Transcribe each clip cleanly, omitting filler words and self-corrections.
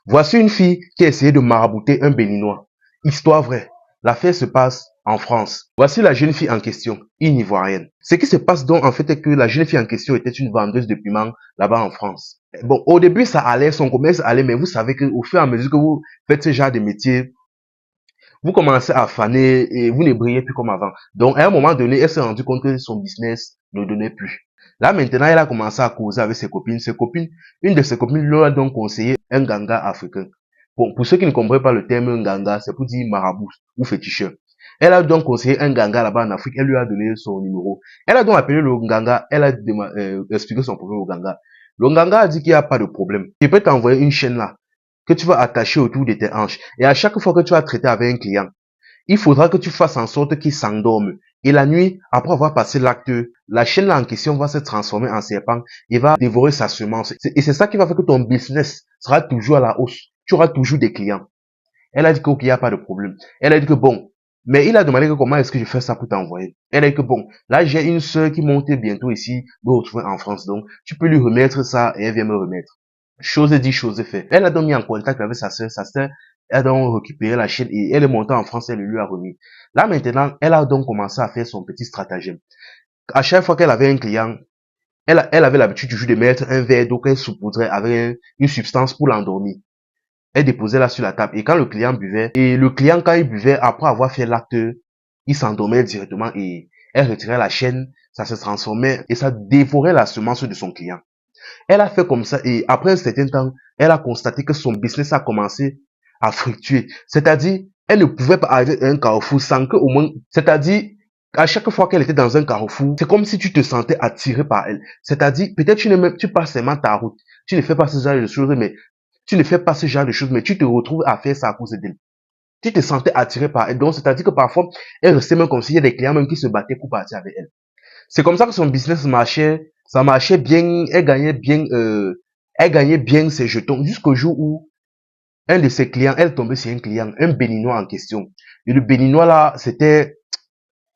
Voici une fille qui a essayé de marabouter un Béninois. Histoire vraie. L'affaire se passe en France. Voici la jeune fille en question, une Ivoirienne. Ce qui se passe donc en fait est que la jeune fille en question était une vendeuse de piments là-bas en France. Bon, au début ça allait, son commerce allait, mais vous savez qu'au fur et à mesure que vous faites ce genre de métier, vous commencez à faner et vous ne brillez plus comme avant. Donc, à un moment donné, elle s'est rendue compte que son business ne donnait plus. Là, maintenant, elle a commencé à causer avec ses copines. Ses copines, une de ses copines lui a donc conseillé un ganga africain. Bon, pour ceux qui ne comprennent pas le terme ganga, c'est pour dire marabout ou féticheur. Elle a donc conseillé un ganga là-bas en Afrique. Elle lui a donné son numéro. Elle a donc appelé le ganga. Elle a expliqué son problème au ganga. Le ganga a dit qu'il n'y a pas de problème. Il peut t'envoyer une chaîne là que tu vas attacher autour de tes hanches. Et à chaque fois que tu vas traiter avec un client, il faudra que tu fasses en sorte qu'il s'endorme. Et la nuit, après avoir passé l'acte, la chaîne là en question va se transformer en serpent et va dévorer sa semence. Et c'est ça qui va faire que ton business sera toujours à la hausse. Tu auras toujours des clients. Elle a dit qu'il n'y a pas de problème. Elle a dit que bon, mais il a demandé que comment est-ce que je fais ça pour t'envoyer. Elle a dit que bon, là j'ai une soeur qui monte bientôt ici, me retrouver en France. Donc, tu peux lui remettre ça et elle vient me remettre. Chose dit, chose fait. Elle a donc mis en contact avec sa sœur a donc récupéré la chaîne et elle est montée en France, elle lui a remis. Là maintenant, elle a donc commencé à faire son petit stratagème. À chaque fois qu'elle avait un client, elle avait l'habitude toujours de mettre un verre d'eau qu'elle saupoudrait avec une substance pour l'endormir. Elle déposait là sur la table et quand le client buvait, et le client quand il buvait, après avoir fait l'acte, il s'endormait directement et elle retirait la chaîne, ça se transformait et ça dévorait la semence de son client. Elle a fait comme ça et après un certain temps, elle a constaté que son business a commencé à fructuer. C'est-à-dire, elle ne pouvait pas arriver à un carrefour sans que au moins, c'est-à-dire, à chaque fois qu'elle était dans un carrefour, c'est comme si tu te sentais attiré par elle. C'est-à-dire, peut-être tu passes seulement ta route. Tu ne fais pas ce genre de choses, mais tu ne fais pas ce genre de choses, mais tu te retrouves à faire ça à cause d'elle. Tu te sentais attiré par elle. Donc, c'est-à-dire que parfois, elle restait même comme s'il y a des clients même qui se battaient pour partir avec elle. C'est comme ça que son business marchait, ça marchait bien, elle gagnait bien ses jetons jusqu'au jour où un de ses clients, elle tombait sur un client, un Béninois en question. Et le Béninois là, c'était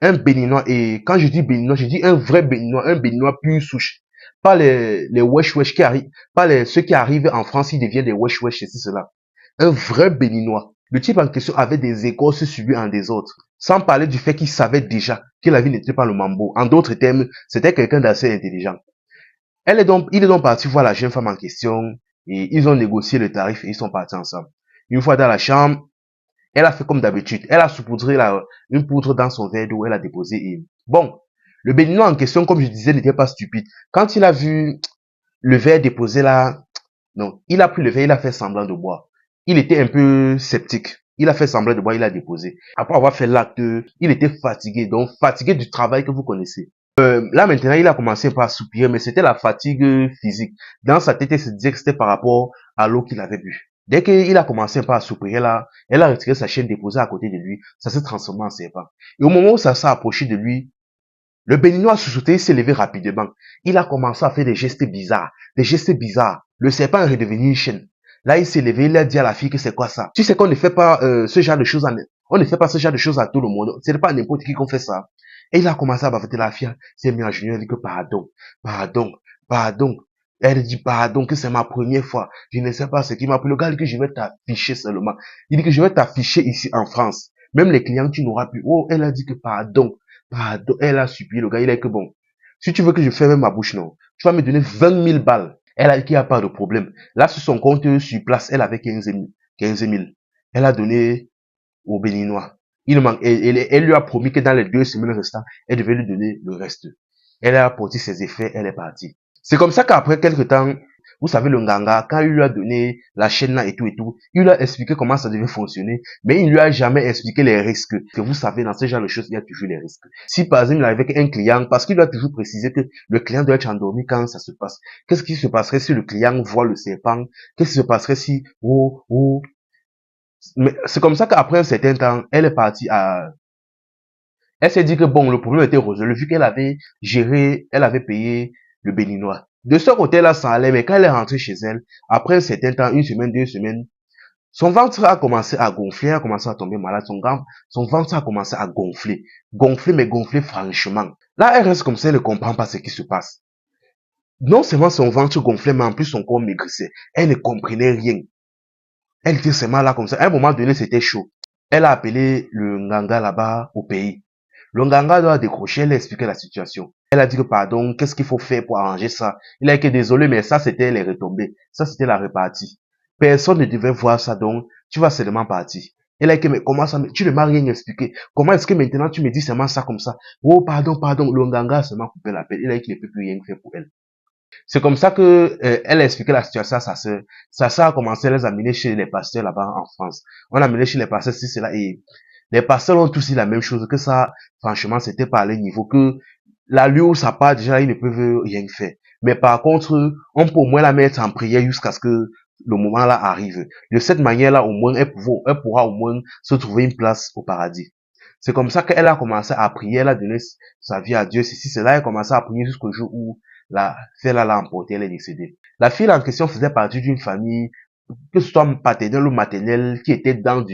un Béninois. Et quand je dis Béninois, je dis un Béninois pur souche. Pas les wesh wesh qui arrivent, pas ceux qui arrivent en France, ils deviennent des wesh wesh, c'est cela. Un vrai Béninois. Le type en question avait des écorces subies en des autres. Sans parler du fait qu'il savait déjà que la vie n'était pas le mambo. En d'autres termes, c'était quelqu'un d'assez intelligent. Il est donc parti voir la jeune femme en question et ils ont négocié le tarif et ils sont partis ensemble. Une fois dans la chambre, elle a fait comme d'habitude. Elle a saupoudré une poudre dans son verre d'eau, elle a déposé et bon, le Béninois en question, comme je disais, n'était pas stupide. Quand il a vu le verre déposé là, non, il a pris le verre, il a fait semblant de boire. Il était un peu sceptique. Il a fait semblant de boire, il a déposé. Après avoir fait l'acte, il était fatigué, donc fatigué du travail que vous connaissez. Là maintenant, il a commencé par soupirer, mais c'était la fatigue physique. Dans sa tête, il se disait que c'était par rapport à l'eau qu'il avait bu. Dès qu'il a commencé par soupirer là, elle a retiré sa chaîne déposée à côté de lui. Ça s'est transformé en serpent. Et au moment où ça s'est approché de lui, le Béninois sous-sauté s'est levé rapidement. Il a commencé à faire des gestes bizarres. Des gestes bizarres. Le serpent est redevenu une chaîne. Là, il s'est levé, il a dit à la fille que c'est quoi ça. Tu sais qu'on ne fait pas ce genre de choses on ne fait pas ce genre de choses à tout le monde. Ce n'est pas n'importe qui qu'on fait ça. Et il a commencé à bafeter la fille. C'est mis à genoux, elle dit que pardon, pardon, pardon. Elle dit pardon, que c'est ma première fois. Je ne sais pas ce qui m'a pris. Le gars dit que je vais t'afficher seulement. Il dit que je vais t'afficher ici en France. Même les clients, tu n'auras plus. Oh, elle a dit que pardon, pardon. Elle a supplié. Le gars, il a dit que bon, si tu veux que je ferme ma bouche, non, tu vas me donner 20 000 balles. Elle a dit qu'il n'y a pas de problème. Là, sur son compte sur place, elle avait 15 000. Elle a donné au Béninois. Elle lui a promis que dans les 2 semaines restantes, elle devait lui donner le reste. Elle a apporté ses effets, elle est partie. C'est comme ça qu'après quelques temps, vous savez, le Nganga, quand il lui a donné la chaîne là et tout, il lui a expliqué comment ça devait fonctionner, mais il lui a jamais expliqué les risques. Que vous savez, dans ce genre de choses, il y a toujours les risques. Si par exemple, il avait un client, parce qu'il lui a toujours précisé que le client doit être endormi quand ça se passe. Qu'est-ce qui se passerait si le client voit le serpent? Qu'est-ce qui se passerait si, mais c'est comme ça qu'après un certain temps, elle est partie elle s'est dit que bon, le problème était résolu vu qu'elle avait géré, elle avait payé le Béninois. De ce côté-là, ça allait, mais quand elle est rentrée chez elle, après un certain temps, 1 semaine, 2 semaines, son ventre a commencé à gonfler, elle a commencé à tomber malade, son ventre a commencé à gonfler. Gonfler, mais gonfler franchement. Là, elle reste comme ça, elle ne comprend pas ce qui se passe. Non seulement son ventre gonflait, mais en plus son corps maigrissait. Elle ne comprenait rien. Elle était seulement là comme ça. À un moment donné, c'était chaud. Elle a appelé le Nganga là-bas au pays. Le Nganga doit décrocher, elle a expliqué la situation. Elle a dit que pardon, qu'est-ce qu'il faut faire pour arranger ça? Il a été désolé, mais ça c'était les retombées. Ça c'était la répartie. Personne ne devait voir ça, donc tu vas seulement partir. Elle a dit, mais comment ça, tu ne m'as rien expliqué. Comment est-ce que maintenant tu me dis seulement ça comme ça? Oh, pardon, pardon. Le Nganga a seulement coupé l'appel. Il a dit qu'il ne peut plus rien faire pour elle. C'est comme ça que elle a expliqué la situation à sa sœur. Sa sœur a commencé à les amener chez les pasteurs là-bas en France. On a amené chez les pasteurs, si c'est là, et les pasteurs ont tous dit la même chose, que ça, franchement, c'était pas à leur niveau, que là, lui où ça part, déjà, ils ne peuvent rien faire. Mais par contre, on peut au moins la mettre en prière jusqu'à ce que le moment là arrive. De cette manière-là, au moins, elle pourra au moins se trouver une place au paradis. C'est comme ça qu'elle a commencé à prier, elle a donné sa vie à Dieu. Ceci, c'est là, elle a commencé à prier jusqu'au jour où la fille là l'a emporté, elle est décédée. La fille en question faisait partie d'une famille, que ce soit paternelle ou maternelle, qui était dans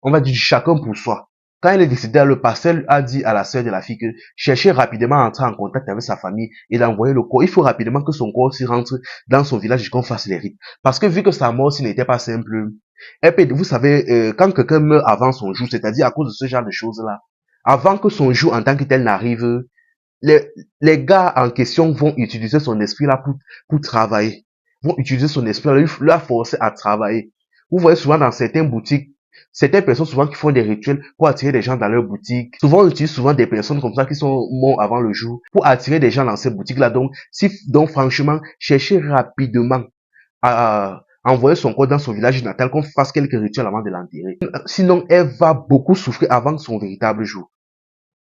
on va dire, chacun pour soi. Quand elle est décédée, le pasteur a dit à la sœur de la fille que cherchez rapidement à entrer en contact avec sa famille et d'envoyer le corps. Il faut rapidement que son corps s'y rentre dans son village et qu'on fasse les rites. Parce que vu que sa mort s'y n'était pas simple, vous savez, quand quelqu'un meurt avant son jour, c'est-à-dire à cause de ce genre de choses-là, avant que son jour en tant que tel n'arrive, les gars en question vont utiliser son esprit là pour travailler. Vont utiliser son esprit là, la forcer à travailler. Vous voyez souvent dans certaines boutiques, certaines personnes souvent qui font des rituels pour attirer des gens dans leur boutique. Souvent, on utilise souvent des personnes comme ça qui sont morts avant le jour pour attirer des gens dans ces boutiques-là. Donc franchement, cherchez rapidement à envoyer son corps dans son village natal, qu'on fasse quelques rituels avant de l'enterrer. Sinon, elle va beaucoup souffrir avant son véritable jour.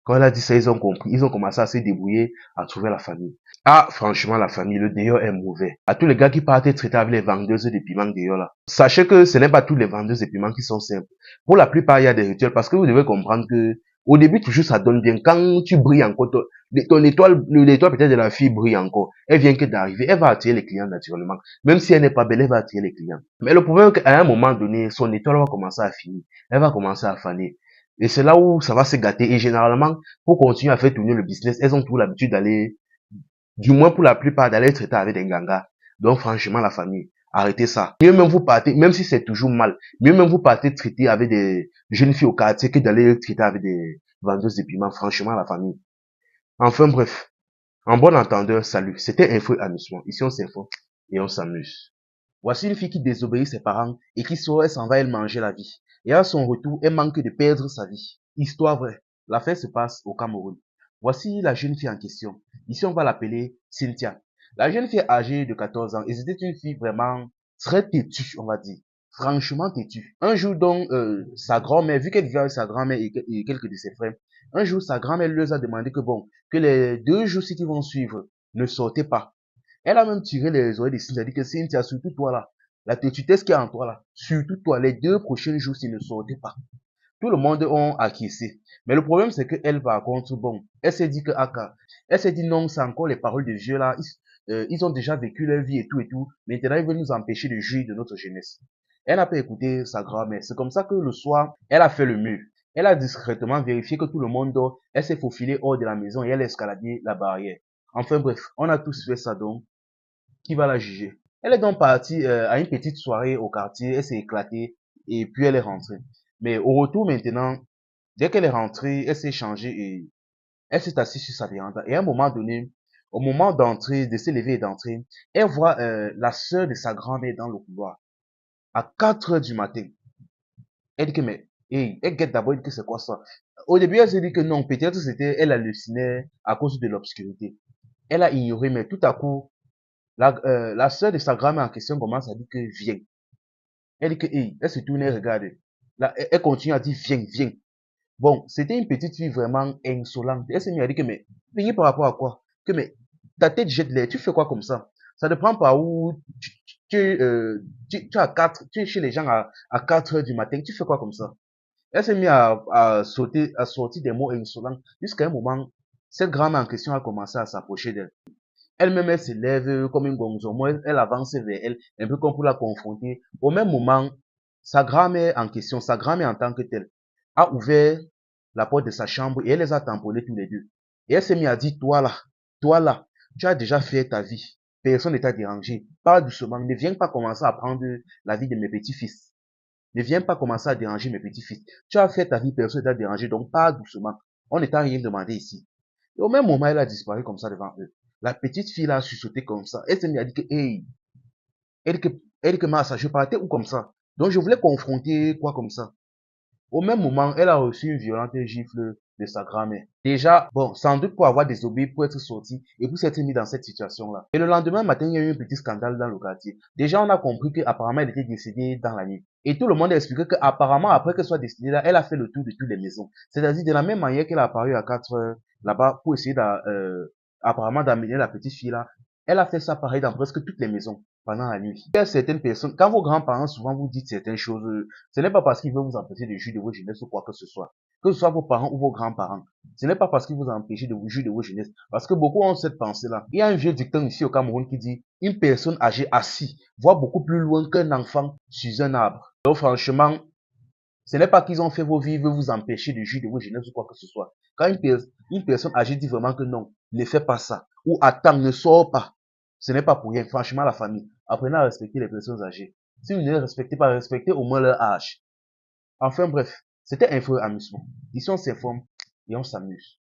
Quand elle a dit ça, ils ont compris. Ils ont commencé à se débrouiller, à trouver la famille. Ah, franchement, la famille, le dehors est mauvais. À tous les gars qui partent traiter avec les vendeuses de piments dehors là. Sachez que ce n'est pas tous les vendeuses de piments qui sont simples. Pour la plupart, il y a des rituels parce que vous devez comprendre que au début, toujours, ça donne bien. Quand tu brilles encore, ton étoile, l'étoile peut-être de la fille brille encore. Elle vient que d'arriver. Elle va attirer les clients naturellement. Même si elle n'est pas belle, elle va attirer les clients. Mais le problème est qu'à un moment donné, son étoile va commencer à finir. Elle va commencer à faner. Et c'est là où ça va se gâter. Et généralement, pour continuer à faire tourner le business, elles ont toujours l'habitude d'aller, du moins pour la plupart, d'aller traiter avec des gangas. Donc franchement, la famille, arrêtez ça. Mieux même vous partez, même si c'est toujours mal, mieux même vous partez traiter avec des jeunes filles au quartier que d'aller traiter avec des vendeuses de piments. Franchement, la famille. Enfin bref, en bon entendeur, salut. C'était Info et Amusement. Ici on s'informe et on s'amuse. Voici une fille qui désobéit ses parents et qui saurait s'en va elle manger la vie. Et à son retour, elle manque de perdre sa vie. Histoire vraie. L'affaire se passe au Cameroun. Voici la jeune fille en question. Ici, on va l'appeler Cynthia. La jeune fille âgée de 14 ans, et c'était une fille vraiment très têtue, on va dire. Franchement têtue. Un jour donc, sa grand-mère, vu qu'elle vivait avec sa grand-mère et quelques de ses frères, un jour, sa grand-mère leur a demandé que bon, que les 2 jours-ci qui vont suivre, ne sortez pas. Elle a même tiré les oreilles de Cynthia. Elle a dit que Cynthia, surtout toi là, la têtutesse qui est en toi là, surtout toi, les 2 prochains jours, s'ils ne sortaient pas. Tout le monde a acquiescé. Mais le problème, c'est qu'elle, par contre, bon, elle s'est dit que, elle s'est dit non, c'est encore les paroles de Dieu là. Ils ont déjà vécu leur vie et tout et tout. Maintenant, ils veulent nous empêcher de jouir de notre jeunesse. Elle n'a pas écouté sa grand-mère. C'est comme ça que le soir, elle a fait le mur. Elle a discrètement vérifié que tout le monde dort. Elle s'est faufilée hors de la maison et elle a escaladé la barrière. Enfin bref, on a tous fait ça donc. Qui va la juger? Elle est donc partie à une petite soirée au quartier. Elle s'est éclatée et puis elle est rentrée. Mais au retour maintenant, dès qu'elle est rentrée, elle s'est changée et elle s'est assise sur sa véranda. Et à un moment donné, au moment d'entrer, de se lever et d'entrer, elle voit la sœur de sa grand-mère dans le couloir à 4 heures du matin. Elle dit que mais, hey, elle guette d'abord, elle dit que c'est quoi ça? Au début, elle s'est dit que non, peut-être c'était, elle hallucinait à cause de l'obscurité. Elle a ignoré, mais tout à coup, la sœur de sa grand-mère en question commence à dire que viens. Elle dit que, hey, elle se tourne et regarde. Là, elle continue à dire viens, viens. Bon, c'était une petite fille vraiment insolente. Elle s'est mise à dire que, mais, venez par rapport à quoi? Que, mais, ta tête jette l'air, tu fais quoi comme ça? Ça te prend par où tu tu es chez les gens à 4 heures du matin, tu fais quoi comme ça? Elle s'est mise à sauter, à sortir des mots insolents. Jusqu'à un moment, cette grand-mère en question a commencé à s'approcher d'elle. Elle-même, elle se lève comme une gonzome, elle avance vers elle, un peu comme pour la confronter. Au même moment, sa grand-mère en question, sa grand-mère en tant que telle, a ouvert la porte de sa chambre et elle les a tamponnés tous les deux. Et elle s'est mise à dire, toi là, tu as déjà fait ta vie. Personne ne t'a dérangé. Parle doucement, ne viens pas commencer à prendre la vie de mes petits-fils. Ne viens pas commencer à déranger mes petits-fils. Tu as fait ta vie, personne ne t'a dérangé, donc pas doucement. On ne t'a rien demandé ici. Et au même moment, elle a disparu comme ça devant eux. La petite fille là a chuchoté comme ça. Elle s'est mise à dire que, hey, elle que, elle que Massa, je partais où comme ça? Donc je voulais confronter quoi comme ça. Au même moment, elle a reçu une violente gifle de sa grand-mère. Déjà, bon, sans doute pour avoir désobéi, pour être sorti et pour s'être mis dans cette situation-là. Et le lendemain matin, il y a eu un petit scandale dans le quartier. Déjà, on a compris qu'apparemment, elle était décédée dans la nuit. Et tout le monde a expliqué qu'apparemment, après qu'elle soit décédée là, elle a fait le tour de toutes les maisons. C'est-à-dire, de la même manière qu'elle a apparu à 4 heures là-bas pour essayer apparemment d'amener la petite fille là, elle a fait ça pareil dans presque toutes les maisons pendant la nuit. Il y a certaines personnes, quand vos grands-parents souvent vous disent certaines choses, ce n'est pas parce qu'ils veulent vous empêcher de jouir de vos jeunesse ou quoi que ce soit. Que ce soit vos parents ou vos grands-parents. Ce n'est pas parce qu'ils vous empêchent de vous jouir de vos jeunesse. Parce que beaucoup ont cette pensée-là. Il y a un vieux dicton ici au Cameroun qui dit, une personne âgée assise voit beaucoup plus loin qu'un enfant sur un arbre. Donc franchement, ce n'est pas qu'ils ont fait vos vies, veulent vous empêcher de jouir de vos jeunesse ou quoi que ce soit. Quand une personne âgée dit vraiment que non, ne fais pas ça, ou attends, ne sors pas, ce n'est pas pour rien. Franchement, la famille, apprenez à respecter les personnes âgées. Si vous ne les respectez pas, respectez au moins leur âge. Enfin bref, c'était un feu amusement. Ici on s'informe et on s'amuse.